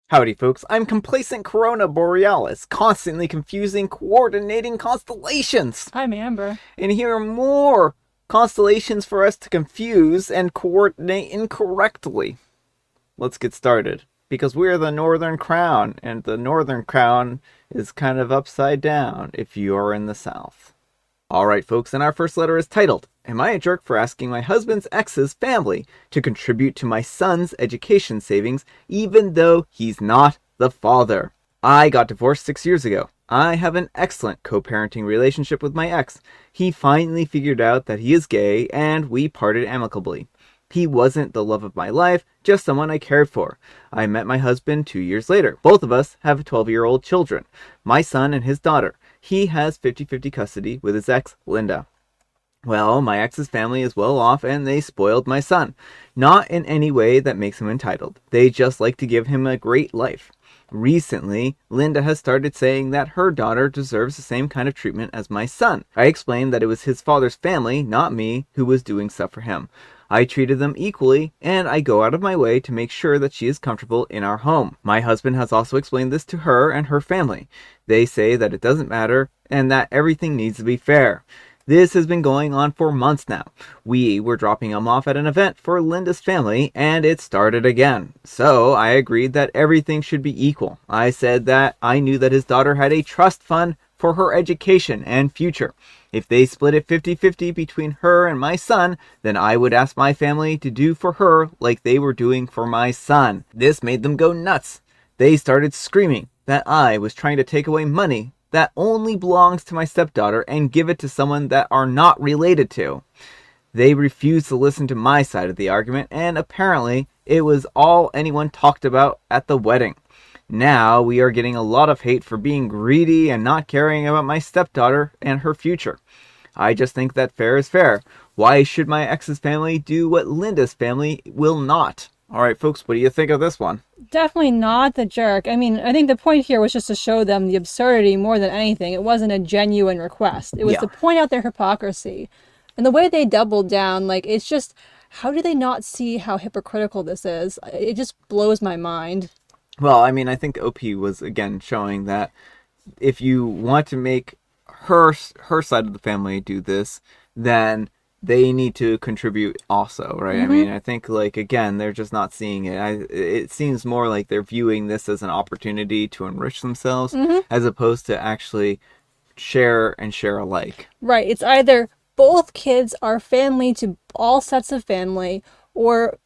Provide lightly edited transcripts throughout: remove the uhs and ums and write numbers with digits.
Howdy folks, I'm complacent Corona Borealis, constantly confusing, coordinating constellations. I'm Amber. And here are more constellations for us to confuse and coordinate incorrectly. Let's get started. Because we're the Northern Crown, and the Northern Crown is kind of upside down if you are in the South. Alright folks, and our first letter is titled, Am I a jerk for asking my husband's ex's family to contribute to my son's education savings even though he's not the father? I got divorced 6 years ago. I have an excellent co-parenting relationship with my ex. He finally figured out that he is gay and we parted amicably. He wasn't the love of my life, just someone I cared for. I met my husband 2 years later. Both of us have 12-year-old children, my son and his daughter. He has 50-50 custody with his ex, Linda. Well, my ex's family is well off and they spoiled my son. Not in any way that makes him entitled. They just like to give him a great life. Recently, Linda has started saying that her daughter deserves the same kind of treatment as my son. I explained that it was his father's family, not me, who was doing stuff for him. I treated them equally, and I go out of my way to make sure that she is comfortable in our home. My husband has also explained this to her and her family. They say that it doesn't matter, and that everything needs to be fair. This has been going on for months now. We were dropping him off at an event for Linda's family, and it started again. So I agreed that everything should be equal. I said that I knew that his daughter had a trust fund for her education and future. If they split it 50-50 between her and my son, then I would ask my family to do for her like they were doing for my son. This made them go nuts. They started screaming that I was trying to take away money that only belongs to my stepdaughter and give it to someone that are not related to. They refused to listen to my side of the argument, and apparently it was all anyone talked about at the wedding. Now we are getting a lot of hate for being greedy and not caring about my stepdaughter and her future. I just think that fair is fair. Why should my ex's family do what Linda's family will not? Alright folks, what do you think of this one? Definitely not the jerk. I mean, I think the point here was just to show them the absurdity more than anything. It wasn't a genuine request. It was to point out their hypocrisy. And the way they doubled down, it's just, how do they not see how hypocritical this is? It just blows my mind. Well, I mean, I think OP was, again, showing that if you want to make her side of the family do this, then they need to contribute also, right? I mean, I think, again, they're just not seeing it. It seems more like they're viewing this as an opportunity to enrich themselves as opposed to actually share alike. Right. It's either both kids are family to all sets of family, or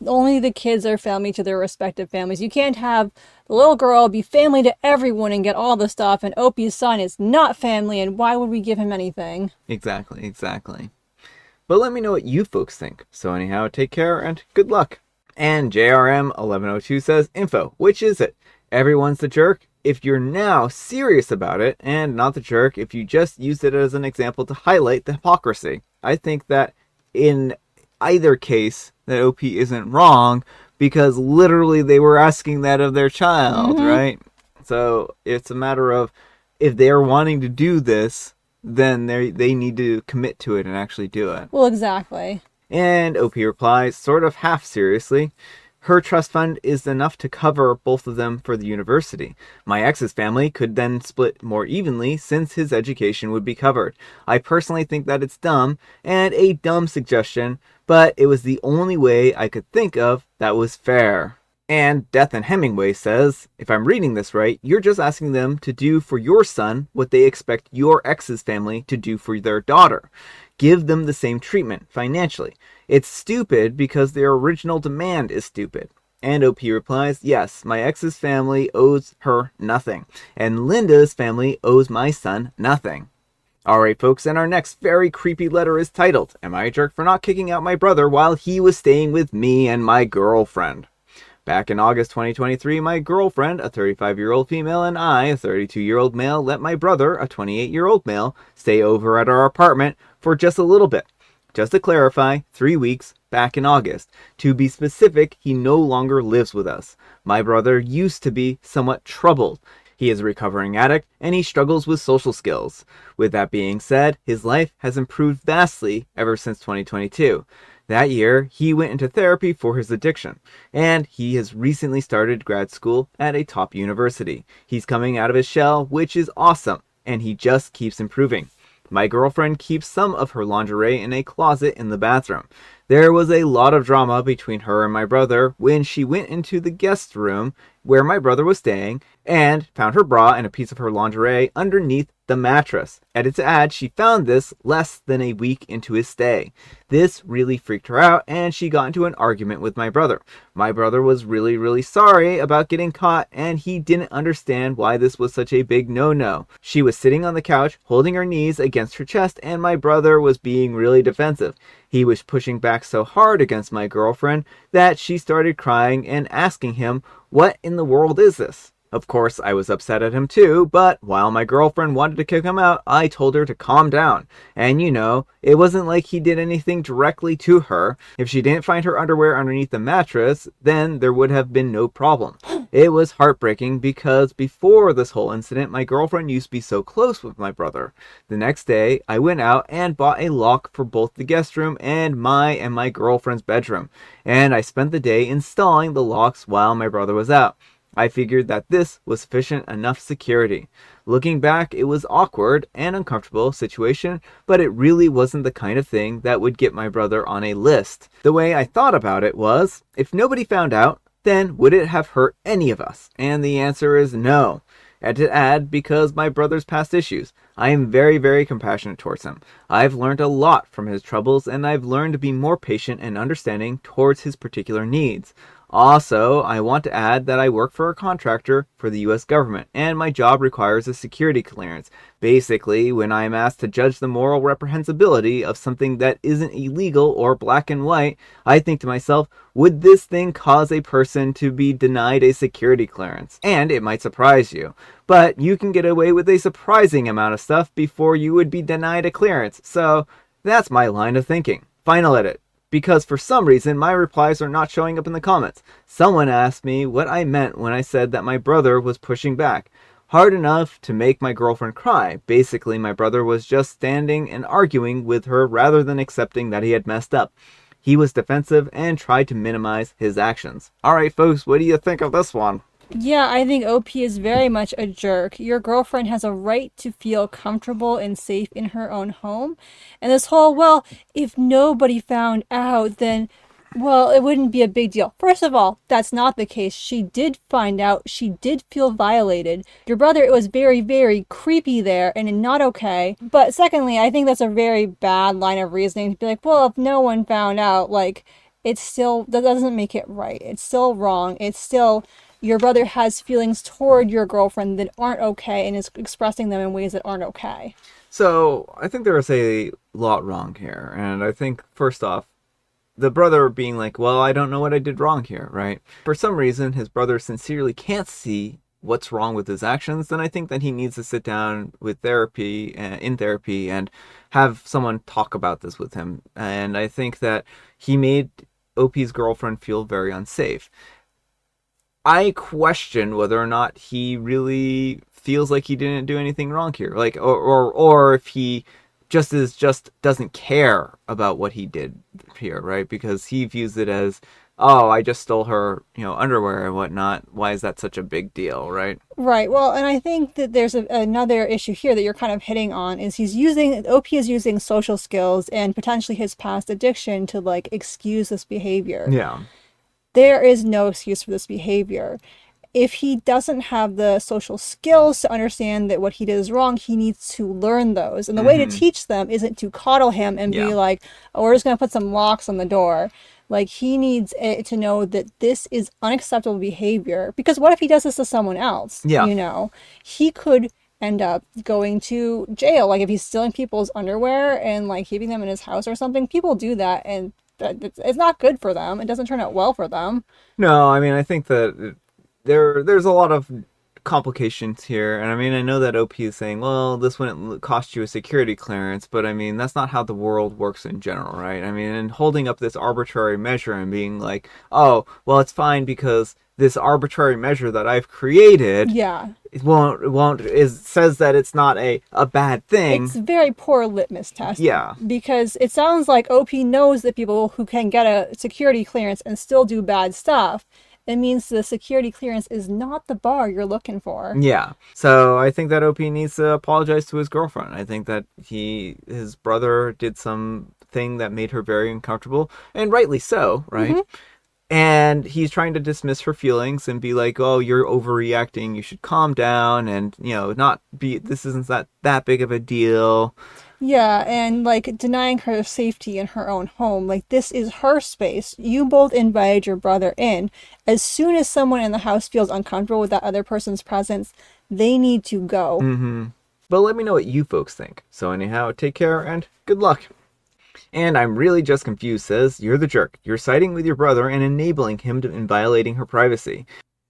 only the kids are family to their respective families. You can't have the little girl be family to everyone and get all the stuff, and Opie's son is not family, and why would we give him anything? Exactly. But let me know what you folks think. So anyhow, take care and good luck. And JRM1102 says, Info, which is it? Everyone's the jerk if you're now serious about it, and not the jerk if you just used it as an example to highlight the hypocrisy. I think that in either case, that OP isn't wrong, because literally they were asking that of their child, right? So it's a matter of, if they're wanting to do this, then they need to commit to it and actually do it. Well, exactly. And OP replies, sort of half seriously, her trust fund is enough to cover both of them for the university. My ex's family could then split more evenly since his education would be covered. I personally think that it's dumb, and a dumb suggestion, but it was the only way I could think of that was fair. And Death and Hemingway says, if I'm reading this right, you're just asking them to do for your son what they expect your ex's family to do for their daughter. Give them the same treatment, financially. It's stupid because their original demand is stupid. And OP replies, yes, my ex's family owes her nothing. And Linda's family owes my son nothing. Alright folks, and our next very creepy letter is titled, Am I a jerk for not kicking out my brother while he was staying with me and my girlfriend? Back in August 2023, my girlfriend, a 35-year-old female, and I, a 32-year-old male, let my brother, a 28-year-old male, stay over at our apartment for just a little bit. Just to clarify, 3 weeks back in August. To be specific, he no longer lives with us. My brother used to be somewhat troubled. He is a recovering addict, and he struggles with social skills. With that being said, his life has improved vastly ever since 2022. That year, he went into therapy for his addiction, and he has recently started grad school at a top university. He's coming out of his shell, which is awesome, and he just keeps improving. My girlfriend keeps some of her lingerie in a closet in the bathroom. There was a lot of drama between her and my brother when she went into the guest room where my brother was staying and found her bra and a piece of her lingerie underneath the mattress. And to add, she found this less than a week into his stay. This really freaked her out, and she got into an argument with my brother. My brother was really sorry about getting caught, and he didn't understand why this was such a big no-no. She was sitting on the couch, holding her knees against her chest, and my brother was being really defensive. He was pushing back so hard against my girlfriend that she started crying and asking him, "What in the world is this?" Of course, I was upset at him too, but while my girlfriend wanted to kick him out, I told her to calm down. And it wasn't like he did anything directly to her. If she didn't find her underwear underneath the mattress, then there would have been no problem. It was heartbreaking because before this whole incident, my girlfriend used to be so close with my brother. The next day, I went out and bought a lock for both the guest room and my girlfriend's bedroom. And I spent the day installing the locks while my brother was out. I figured that this was sufficient enough security. Looking back, it was awkward and uncomfortable situation, but it really wasn't the kind of thing that would get my brother on a list. The way I thought about it was, if nobody found out, then would it have hurt any of us? And the answer is no. And to add, because my brother's past issues, I am very compassionate towards him. I've learned a lot from his troubles, and I've learned to be more patient and understanding towards his particular needs. Also, I want to add that I work for a contractor for the US government, and my job requires a security clearance. Basically, when I am asked to judge the moral reprehensibility of something that isn't illegal or black and white, I think to myself, would this thing cause a person to be denied a security clearance? And it might surprise you, but you can get away with a surprising amount of stuff before you would be denied a clearance. So that's my line of thinking. Final edit. Because for some reason my replies are not showing up in the comments. Someone asked me what I meant when I said that my brother was pushing back. Hard enough to make my girlfriend cry. Basically, my brother was just standing and arguing with her rather than accepting that he had messed up. He was defensive and tried to minimize his actions. Alright folks, what do you think of this one? Yeah, I think OP is very much a jerk. Your girlfriend has a right to feel comfortable and safe in her own home. And this whole, well, if nobody found out, then, well, it wouldn't be a big deal. First of all, that's not the case. She did find out. She did feel violated. Your brother, it was very creepy there and not okay. But secondly, I think that's a very bad line of reasoning to be like, well, if no one found out, like, it's still, that doesn't make it right. It's still wrong. It's still, your brother has feelings toward your girlfriend that aren't okay and is expressing them in ways that aren't okay. So, I think there is a lot wrong here. And I think, first off, the brother being like, well, I don't know what I did wrong here, right? For some reason, his brother sincerely can't see what's wrong with his actions, then I think that he needs to sit down with therapy, in therapy, and have someone talk about this with him. And I think that he made OP's girlfriend feel very unsafe. I question whether or not he really feels like he didn't do anything wrong here, like, or if he just doesn't care about what he did here, right? Because he views it as, oh, I just stole her, underwear and whatnot. Why is that such a big deal, right? Right. Well, and I think that there's another issue here that you're kind of hitting on is OP is using social skills and potentially his past addiction to like excuse this behavior. Yeah. There is no excuse for this behavior. If he doesn't have the social skills to understand that what he did is wrong, he needs to learn those. And the way to teach them isn't to coddle him and be like, oh, we're just going to put some locks on the door. Like, he needs to know that this is unacceptable behavior. Because what if he does this to someone else? Yeah. He could end up going to jail. Like, if he's stealing people's underwear and, like, keeping them in his house or something, people do that, and it's not good for them. It doesn't turn out well for them. No, I mean, I think that there's a lot of complications here, and I mean, I know that OP is saying, well, this wouldn't cost you a security clearance, but I mean, that's not how the world works in general, right? I mean, and holding up this arbitrary measure and being like, oh, well, it's fine because this arbitrary measure that I've created Yeah. says that it's not a bad thing. It's very poor litmus test. Yeah. Because it sounds like OP knows that people who can get a security clearance and still do bad stuff. It means the security clearance is not the bar you're looking for. Yeah. So I think that OP needs to apologize to his girlfriend. I think that his brother did something that made her very uncomfortable, and rightly so, right? Mm-hmm. And he's trying to dismiss her feelings and be like, oh, you're overreacting. You should calm down and, this isn't that big of a deal. Yeah, and like denying her safety in her own home. Like, this is her space. You both invited your brother in. As soon as someone in the house feels uncomfortable with that other person's presence, they need to go. Mm-hmm. But let me know what you folks think. So anyhow, take care and good luck. And I'm really just confused says, you're the jerk. You're siding with your brother and enabling him in violating her privacy.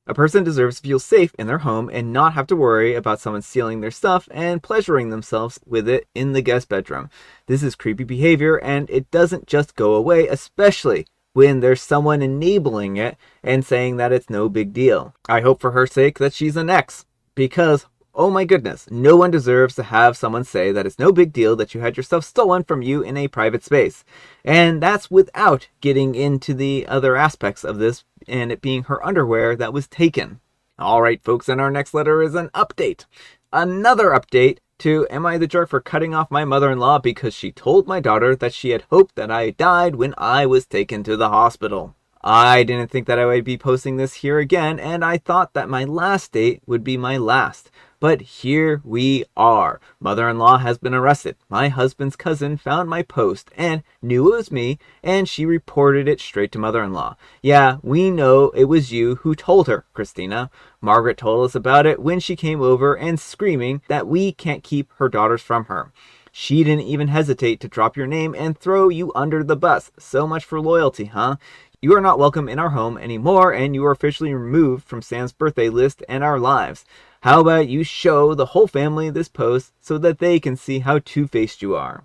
A person deserves to feel safe in their home and not have to worry about someone stealing their stuff and pleasuring themselves with it in the guest bedroom. This is creepy behavior and it doesn't just go away, especially when there's someone enabling it and saying that it's no big deal. I hope for her sake that she's an ex, because oh my goodness, no one deserves to have someone say that it's no big deal that you had your stuff stolen from you in a private space. And that's without getting into the other aspects of this and it being her underwear that was taken. Alright folks, and our next letter is an update. Another update to Am I the Jerk for cutting off my mother-in-law because she told my daughter that she had hoped that I died when I was taken to the hospital. I didn't think that I would be posting this here again, and I thought that my last date would be my last. But here we are. Mother-in-law has been arrested. My husband's cousin found my post and knew it was me, and she reported it straight to mother-in-law. Yeah, we know it was you who told her, Christina. Margaret told us about it when she came over and screaming that we can't keep her daughters from her. She didn't even hesitate to drop your name and throw you under the bus. So much for loyalty, huh? You are not welcome in our home anymore, and you are officially removed from Sam's birthday list and our lives. How about you show the whole family this post so that they can see how two-faced you are?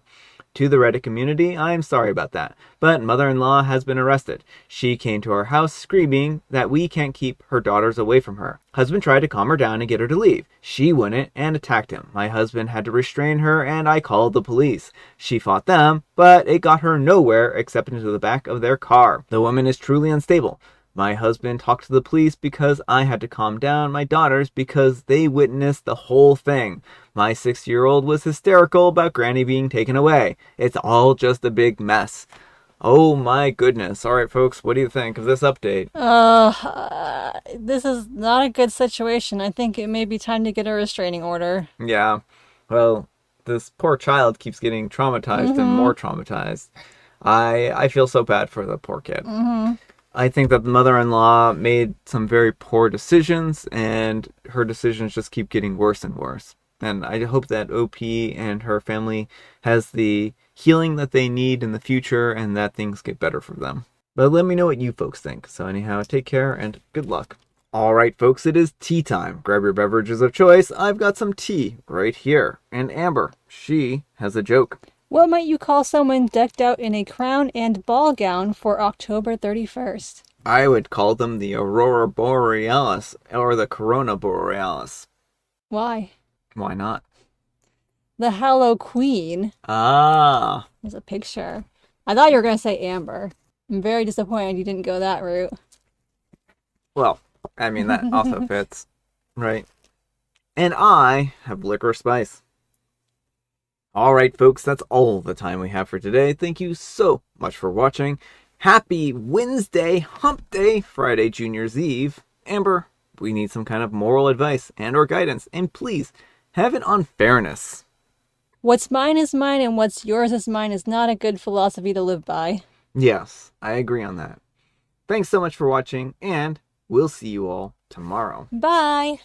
To the Reddit community, I'm sorry about that, but mother-in-law has been arrested. She came to our house screaming that we can't keep her daughters away from her. Husband tried to calm her down and get her to leave. She wouldn't and attacked him. My husband had to restrain her and I called the police. She fought them, but it got her nowhere except into the back of their car. The woman is truly unstable. My husband talked to the police because I had to calm down my daughters because they witnessed the whole thing. My 6-year-old was hysterical about Granny being taken away. It's all just a big mess. Oh my goodness. Alright folks, what do you think of this update? This is not a good situation. I think it may be time to get a restraining order. Yeah. Well, this poor child keeps getting traumatized and more traumatized. I feel so bad for the poor kid. I think that the mother-in-law made some very poor decisions, and her decisions just keep getting worse and worse. And I hope that OP and her family has the healing that they need in the future, and that things get better for them. But let me know what you folks think. So anyhow, take care, and good luck. Alright folks, it is tea time. Grab your beverages of choice. I've got some tea right here. And Amber, she has a joke. What might you call someone decked out in a crown and ball gown for October 31st? I would call them the Aurora Borealis or the Corona Borealis. Why? Why not? The Hallow Queen. Ah. There's a picture. I thought you were going to say Amber. I'm very disappointed you didn't go that route. Well, I mean, that also fits, right? And I have licorice spice. Alright folks, that's all the time we have for today. Thank you so much for watching. Happy Wednesday, Hump Day, Friday, Junior's Eve. Amber, we need some kind of moral advice and or guidance, and please, have it on fairness. What's mine is mine and what's yours is mine is not a good philosophy to live by. Yes, I agree on that. Thanks so much for watching, and we'll see you all tomorrow. Bye!